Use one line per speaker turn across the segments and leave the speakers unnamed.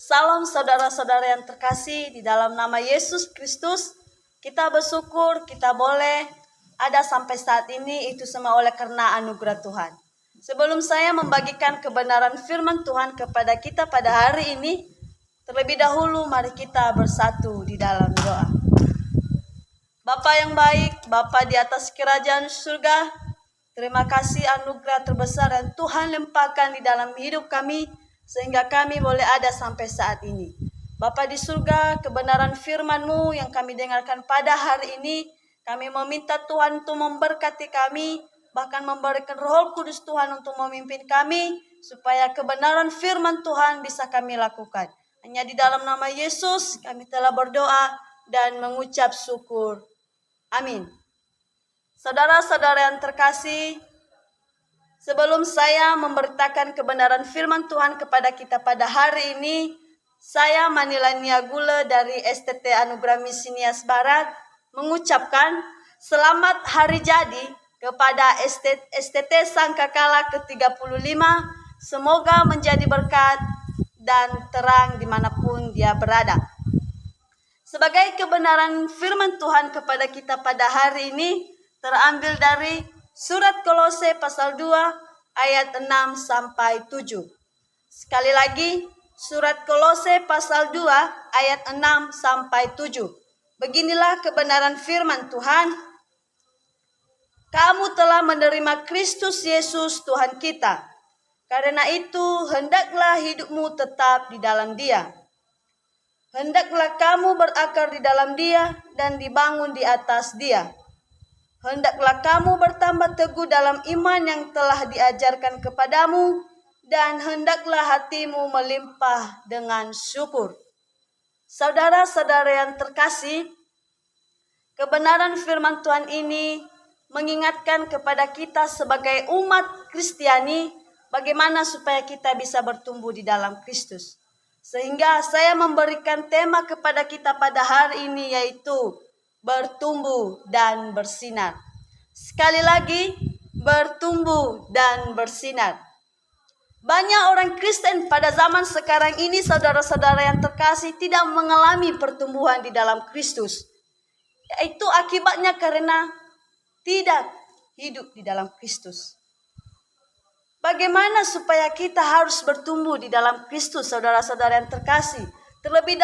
Salam saudara-saudara yang terkasih di dalam nama Yesus Kristus. Kita bersyukur kita boleh ada sampai saat ini, itu semua oleh karena anugerah Tuhan. Sebelum saya membagikan kebenaran firman Tuhan kepada kita pada hari ini, terlebih dahulu mari kita bersatu di dalam doa. Bapa yang baik, Bapa di atas kerajaan surga, terima kasih anugerah terbesar yang Tuhan limpahkan di dalam hidup kami, sehingga kami boleh ada sampai saat ini. Bapa di surga, kebenaran firman-Mu yang kami dengarkan pada hari ini, kami meminta Tuhan untuk memberkati kami, bahkan memberikan Roh Kudus Tuhan untuk memimpin kami, supaya kebenaran firman Tuhan bisa kami lakukan. Hanya di dalam nama Yesus kami telah berdoa dan mengucap syukur. Amin. Saudara-saudara yang terkasih, sebelum saya memberitakan kebenaran firman Tuhan kepada kita pada hari ini, saya Manila Niagula dari STT Anugerah Misi Nias Barat mengucapkan selamat hari jadi kepada STT Sangkakala ke-35. Semoga menjadi berkat dan terang dimanapun dia berada. Sebagai kebenaran firman Tuhan kepada kita pada hari ini, terambil dari Surat Kolose pasal 2 ayat 6 sampai 7. Sekali lagi, Surat Kolose pasal 2 ayat 6 sampai 7. Beginilah kebenaran firman Tuhan. Kamu telah menerima Kristus Yesus Tuhan kita. Karena itu, hendaklah hidupmu tetap di dalam Dia. Hendaklah kamu berakar di dalam Dia dan dibangun di atas Dia. Hendaklah kamu bertambah teguh dalam iman yang telah diajarkan kepadamu, dan hendaklah hatimu melimpah dengan syukur. Saudara-saudara yang terkasih, kebenaran firman Tuhan ini mengingatkan kepada kita sebagai umat Kristiani, bagaimana supaya kita bisa bertumbuh di dalam Kristus. Sehingga saya memberikan tema kepada kita pada hari ini, yaitu bertumbuh dan bersinar. Sekali lagi, bertumbuh dan bersinar. Banyak orang Kristen pada zaman sekarang ini, saudara-saudara yang terkasih, tidak mengalami pertumbuhan di dalam Kristus. Itu akibatnya karena tidak hidup di dalam Kristus. Bagaimana supaya kita harus bertumbuh di dalam Kristus, saudara-saudara yang terkasih? Terlebih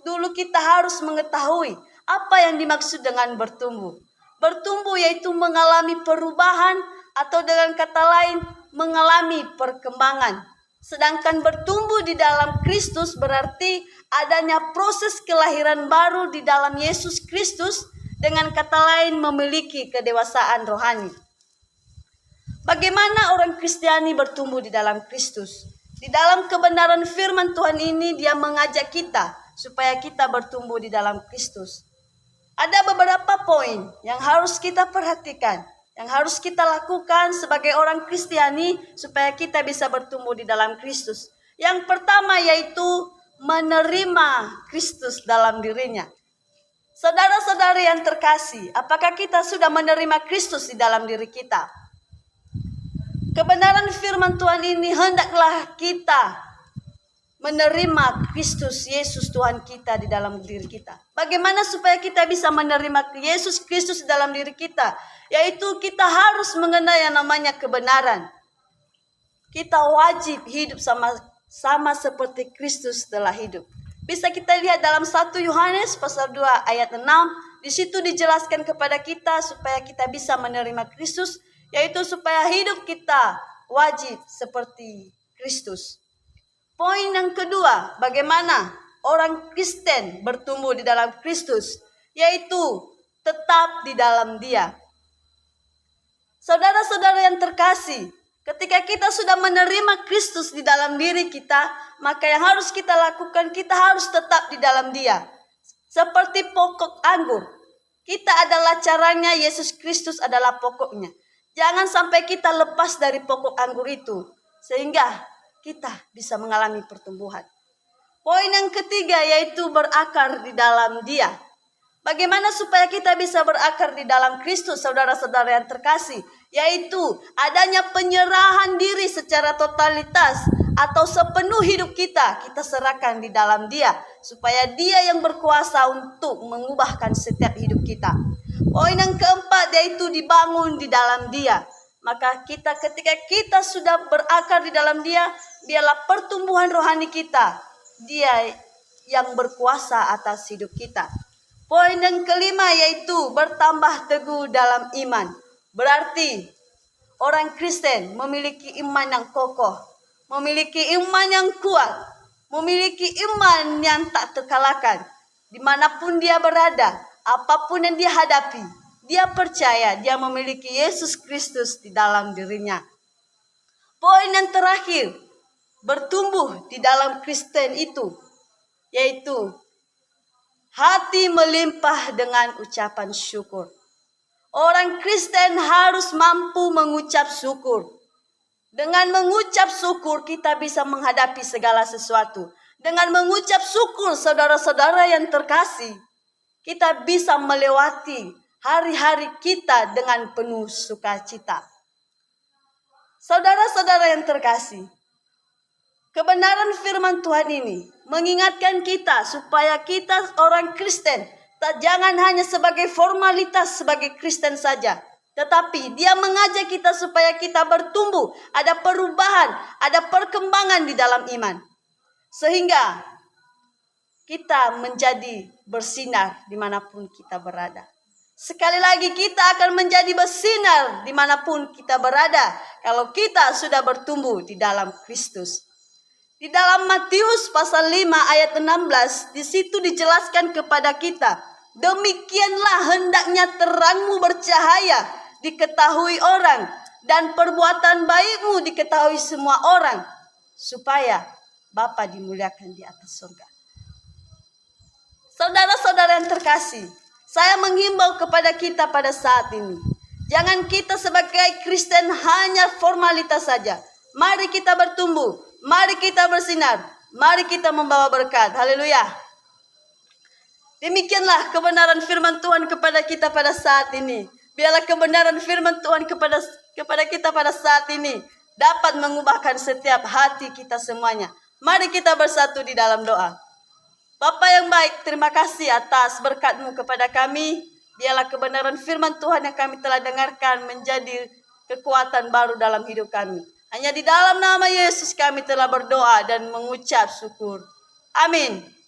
dulu kita harus mengetahui apa yang dimaksud dengan bertumbuh. Bertumbuh yaitu mengalami perubahan, atau dengan kata lain mengalami perkembangan. Sedangkan bertumbuh di dalam Kristus berarti adanya proses kelahiran baru di dalam Yesus Kristus, dengan kata lain memiliki kedewasaan rohani. Bagaimana orang Kristiani bertumbuh di dalam Kristus? Di dalam kebenaran firman Tuhan ini, dia mengajak kita supaya kita bertumbuh di dalam Kristus. Ada beberapa poin yang harus kita perhatikan, yang harus kita lakukan sebagai orang Kristiani supaya kita bisa bertumbuh di dalam Kristus. Yang pertama yaitu menerima Kristus dalam dirinya. Saudara-saudari yang terkasih, apakah kita sudah menerima Kristus di dalam diri kita? Kebenaran firman Tuhan ini, hendaklah kita menerima Kristus Yesus Tuhan kita di dalam diri kita. Bagaimana supaya kita bisa menerima Yesus Kristus di dalam diri kita? Yaitu kita harus mengenal yang namanya kebenaran. Kita wajib hidup sama seperti Kristus telah hidup. Bisa kita lihat dalam 1 Yohanes pasal 2 ayat 6. Di situ dijelaskan kepada kita supaya kita bisa menerima Kristus, yaitu supaya hidup kita wajib seperti Kristus. Poin yang kedua, bagaimana orang Kristen bertumbuh di dalam Kristus, yaitu tetap di dalam Dia. Saudara-saudara yang terkasih, ketika kita sudah menerima Kristus di dalam diri kita, maka yang harus kita lakukan, kita harus tetap di dalam Dia. Seperti pokok anggur, kita adalah caranya, Yesus Kristus adalah pokoknya. Jangan sampai kita lepas dari pokok anggur itu, sehingga kita bisa mengalami pertumbuhan. Poin yang ketiga yaitu berakar di dalam Dia. Bagaimana supaya kita bisa berakar di dalam Kristus, saudara-saudara yang terkasih? Yaitu adanya penyerahan diri secara totalitas atau sepenuh hidup kita serahkan di dalam Dia, supaya Dia yang berkuasa untuk mengubahkan setiap hidup kita. Poin yang keempat yaitu dibangun di dalam Dia. Maka ketika kita sudah berakar di dalam Dia, biarlah pertumbuhan rohani kita, Dia yang berkuasa atas hidup kita. Poin yang kelima yaitu bertambah teguh dalam iman. Berarti orang Kristen memiliki iman yang kokoh, memiliki iman yang kuat, memiliki iman yang tak terkalahkan. Dimanapun dia berada, apapun yang dia hadapi, dia percaya dia memiliki Yesus Kristus di dalam dirinya. Poin yang terakhir, bertumbuh di dalam Kristen itu, yaitu hati melimpah dengan ucapan syukur. Orang Kristen harus mampu mengucap syukur. Dengan mengucap syukur kita bisa menghadapi segala sesuatu. Dengan mengucap syukur saudara-saudara yang terkasih, kita bisa melewati hari-hari kita dengan penuh sukacita. Saudara-saudara yang terkasih, kebenaran firman Tuhan ini mengingatkan kita supaya kita orang Kristen jangan hanya sebagai formalitas sebagai Kristen saja, tetapi dia mengajak kita supaya kita bertumbuh, ada perubahan, ada perkembangan di dalam iman. Sehingga kita menjadi bersinar dimanapun kita berada. Sekali lagi kita akan menjadi bersinar dimanapun kita berada kalau kita sudah bertumbuh di dalam Kristus. Di dalam Matius pasal 5 ayat 16, di situ dijelaskan kepada kita, demikianlah hendaknya terangmu bercahaya, diketahui orang, dan perbuatan baikmu diketahui semua orang, supaya Bapa dimuliakan di atas surga. Saudara-saudara yang terkasih, saya menghimbau kepada kita pada saat ini, jangan kita sebagai Kristen hanya formalitas saja. Mari kita bertumbuh, mari kita bersinar, mari kita membawa berkat. Haleluya. Demikianlah kebenaran firman Tuhan kepada kita pada saat ini. Biarlah kebenaran firman Tuhan kepada kita pada saat ini dapat mengubahkan setiap hati kita semuanya. Mari kita bersatu di dalam doa. Bapa yang baik, terima kasih atas berkat-Mu kepada kami. Biarlah kebenaran firman Tuhan yang kami telah dengarkan menjadi kekuatan baru dalam hidup kami. Hanya di dalam nama Yesus kami telah berdoa dan mengucap syukur. Amin.